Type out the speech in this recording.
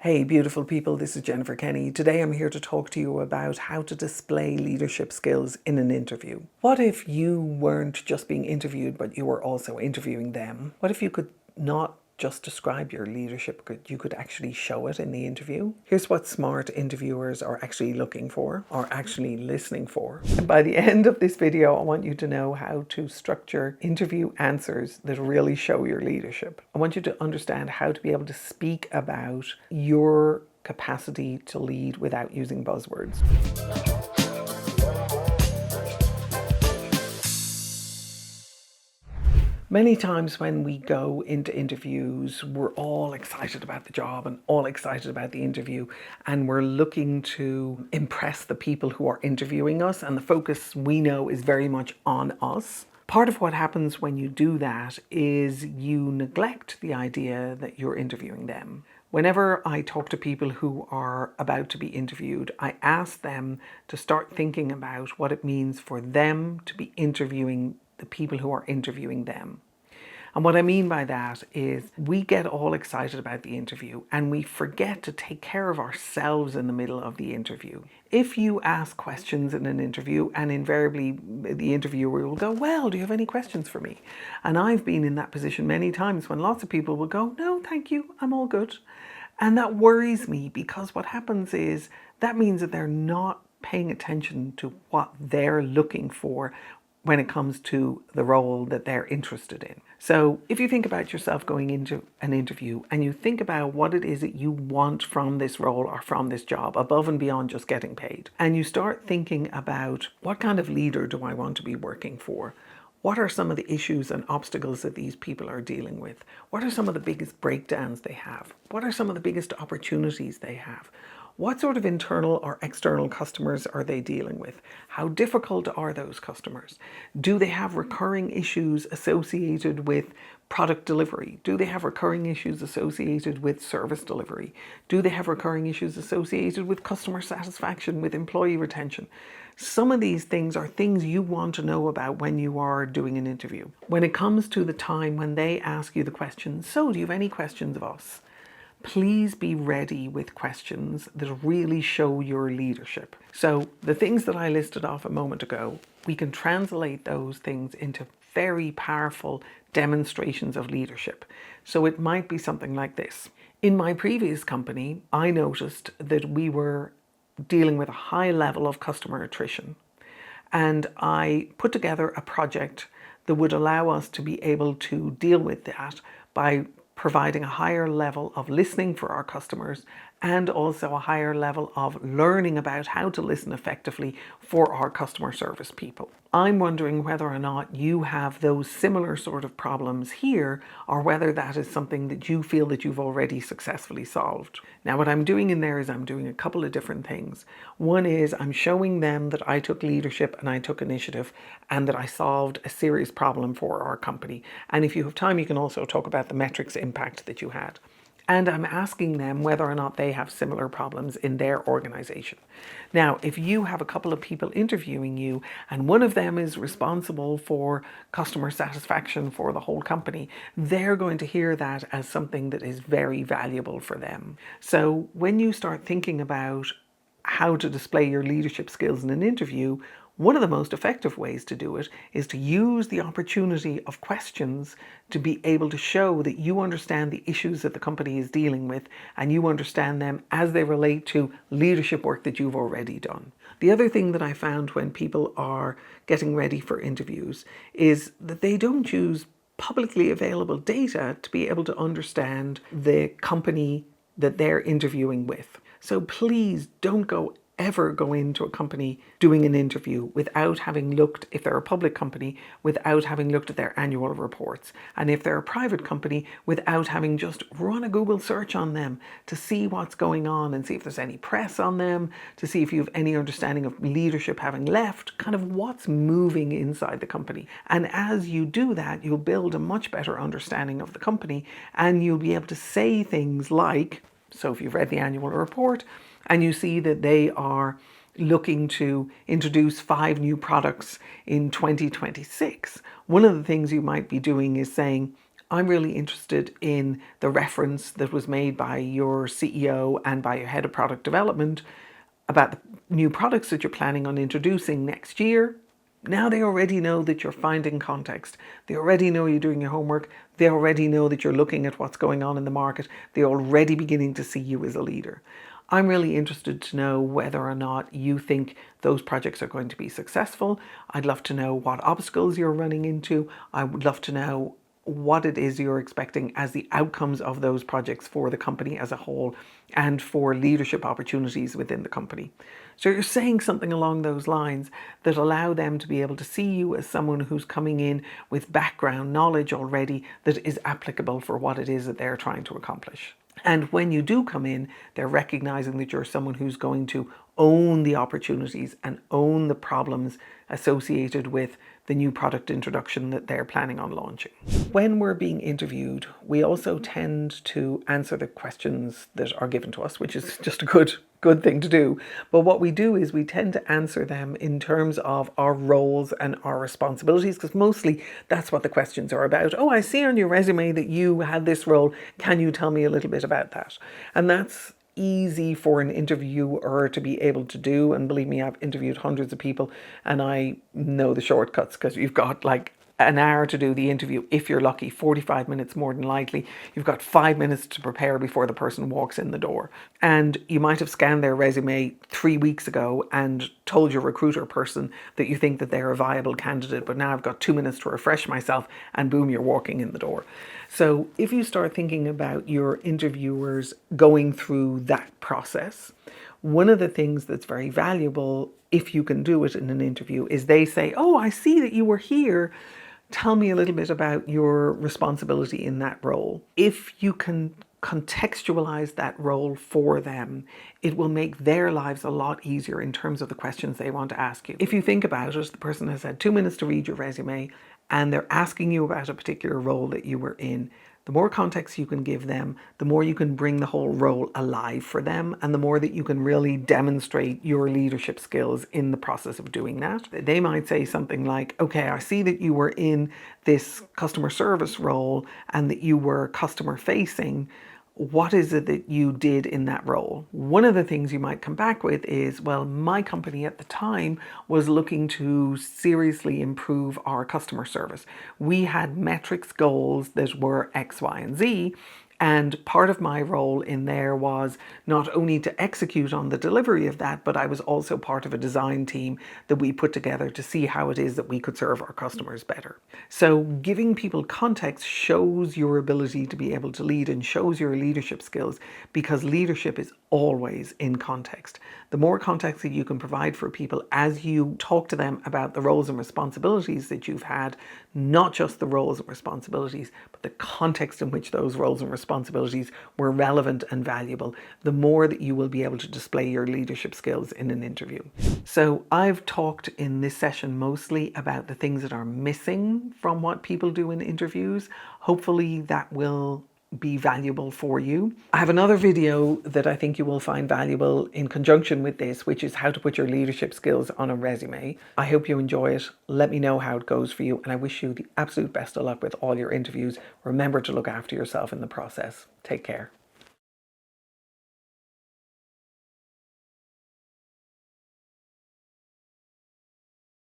Hey beautiful people, this is Jennifer Kenny. Today I'm here to talk to you about how to display leadership skills in an interview. What if you weren't just being interviewed, but you were also interviewing them? What if you could not just describe your leadership, but you could actually show it in the interview? Here's what smart interviewers are actually looking for, or actually listening for. And by the end of this video, I want you to know how to structure interview answers that really show your leadership. I want you to understand how to be able to speak about your capacity to lead without using buzzwords. Many times when we go into interviews, we're all excited about the job and all excited about the interview, and we're looking to impress the people who are interviewing us, and the focus we know is very much on us. Part of what happens when you do that is you neglect the idea that you're interviewing them. Whenever I talk to people who are about to be interviewed, I ask them to start thinking about what it means for them to be interviewing the people who are interviewing them. And what I mean by that is we get all excited about the interview and we forget to take care of ourselves in the middle of the interview. If you ask questions in an interview, and invariably the interviewer will go, well, do you have any questions for me? And I've been in that position many times when lots of people will go, no, thank you, I'm all good. And that worries me, because what happens is that means that they're not paying attention to what they're looking for when it comes to the role that they're interested in. So if you think about yourself going into an interview and you think about what it is that you want from this role or from this job, above and beyond just getting paid, and you start thinking about what kind of leader do I want to be working for? What are some of the issues and obstacles that these people are dealing with? What are some of the biggest breakdowns they have? What are some of the biggest opportunities they have? What sort of internal or external customers are they dealing with? How difficult are those customers? Do they have recurring issues associated with product delivery? Do they have recurring issues associated with service delivery? Do they have recurring issues associated with customer satisfaction, with employee retention? Some of these things are things you want to know about when you are doing an interview. When it comes to the time when they ask you the question, so do you have any questions of us? Please be ready with questions that really show your leadership. So the things that I listed off a moment ago, we can translate those things into very powerful demonstrations of leadership. So it might be something like this. In my previous company, I noticed that we were dealing with a high level of customer attrition. And I put together a project that would allow us to be able to deal with that by providing a higher level of listening for our customers, and also a higher level of learning about how to listen effectively for our customer service people. I'm wondering whether or not you have those similar sort of problems here, or whether that is something that you feel that you've already successfully solved. Now, what I'm doing in there is I'm doing a couple of different things. One is I'm showing them that I took leadership and I took initiative, and that I solved a serious problem for our company. And if you have time, you can also talk about the metrics impact that you had. And I'm asking them whether or not they have similar problems in their organization. Now, if you have a couple of people interviewing you and one of them is responsible for customer satisfaction for the whole company, they're going to hear that as something that is very valuable for them. So when you start thinking about how to display your leadership skills in an interview, one of the most effective ways to do it is to use the opportunity of questions to be able to show that you understand the issues that the company is dealing with, and you understand them as they relate to leadership work that you've already done. The other thing that I found when people are getting ready for interviews is that they don't use publicly available data to be able to understand the company that they're interviewing with. So please don't ever go into a company doing an interview without having looked, if they're a public company, without having looked at their annual reports. And if they're a private company, without having just run a Google search on them to see what's going on and see if there's any press on them, to see if you have any understanding of leadership having left, kind of what's moving inside the company. And as you do that, you'll build a much better understanding of the company, and you'll be able to say things like, so if you've read the annual report and you see that they are looking to introduce 5 new products in 2026, one of the things you might be doing is saying, I'm really interested in the reference that was made by your CEO and by your head of product development about the new products that you're planning on introducing next year. Now they already know that you're finding context. They already know you're doing your homework. They already know that you're looking at what's going on in the market. They're already beginning to see you as a leader. I'm really interested to know whether or not you think those projects are going to be successful. I'd love to know what obstacles you're running into. I would love to know what it is you're expecting as the outcomes of those projects for the company as a whole and for leadership opportunities within the company. So you're saying something along those lines that allow them to be able to see you as someone who's coming in with background knowledge already that is applicable for what it is that they're trying to accomplish. And when you do come in, they're recognizing that you're someone who's going to own the opportunities and own the problems associated with the new product introduction that they're planning on launching. When we're being interviewed, we also tend to answer the questions that are given to us, which is just a good thing to do. But what we do is we tend to answer them in terms of our roles and our responsibilities, because mostly that's what the questions are about. Oh, I see on your resume that you had this role. Can you tell me a little bit about that? And that's easy for an interviewer to be able to do. And believe me, I've interviewed hundreds of people and I know the shortcuts, because you've got like an hour to do the interview if you're lucky, 45 minutes more than likely. You've got 5 minutes to prepare before the person walks in the door. And you might have scanned their resume 3 weeks ago and told your recruiter person that you think that they're a viable candidate, but now I've got 2 minutes to refresh myself, and boom, you're walking in the door. So if you start thinking about your interviewers going through that process, one of the things that's very valuable, if you can do it in an interview, is they say, oh, I see that you were here. Tell me a little bit about your responsibility in that role. If you can contextualize that role for them, it will make their lives a lot easier in terms of the questions they want to ask you. If you think about it, the person has had 2 minutes to read your resume and they're asking you about a particular role that you were in. The more context you can give them, the more you can bring the whole role alive for them, and the more that you can really demonstrate your leadership skills in the process of doing that. They might say something like, okay, I see that you were in this customer service role and that you were customer facing. What is it that you did in that role? One of the things you might come back with is, well, my company at the time was looking to seriously improve our customer service. We had metrics goals that were X, Y, and Z. And part of my role in there was not only to execute on the delivery of that, but I was also part of a design team that we put together to see how it is that we could serve our customers better. So giving people context shows your ability to be able to lead and shows your leadership skills, because leadership is always in context. The more context that you can provide for people as you talk to them about the roles and responsibilities that you've had, not just the roles and responsibilities, but the context in which those roles and responsibilities were relevant and valuable, the more that you will be able to display your leadership skills in an interview. So I've talked in this session mostly about the things that are missing from what people do in interviews. Hopefully that will be valuable for you. I have another video that I think you will find valuable in conjunction with this, which is how to put your leadership skills on a resume. I hope you enjoy it. Let me know how it goes for you, and I wish you the absolute best of luck with all your interviews. Remember to look after yourself in the process. Take care.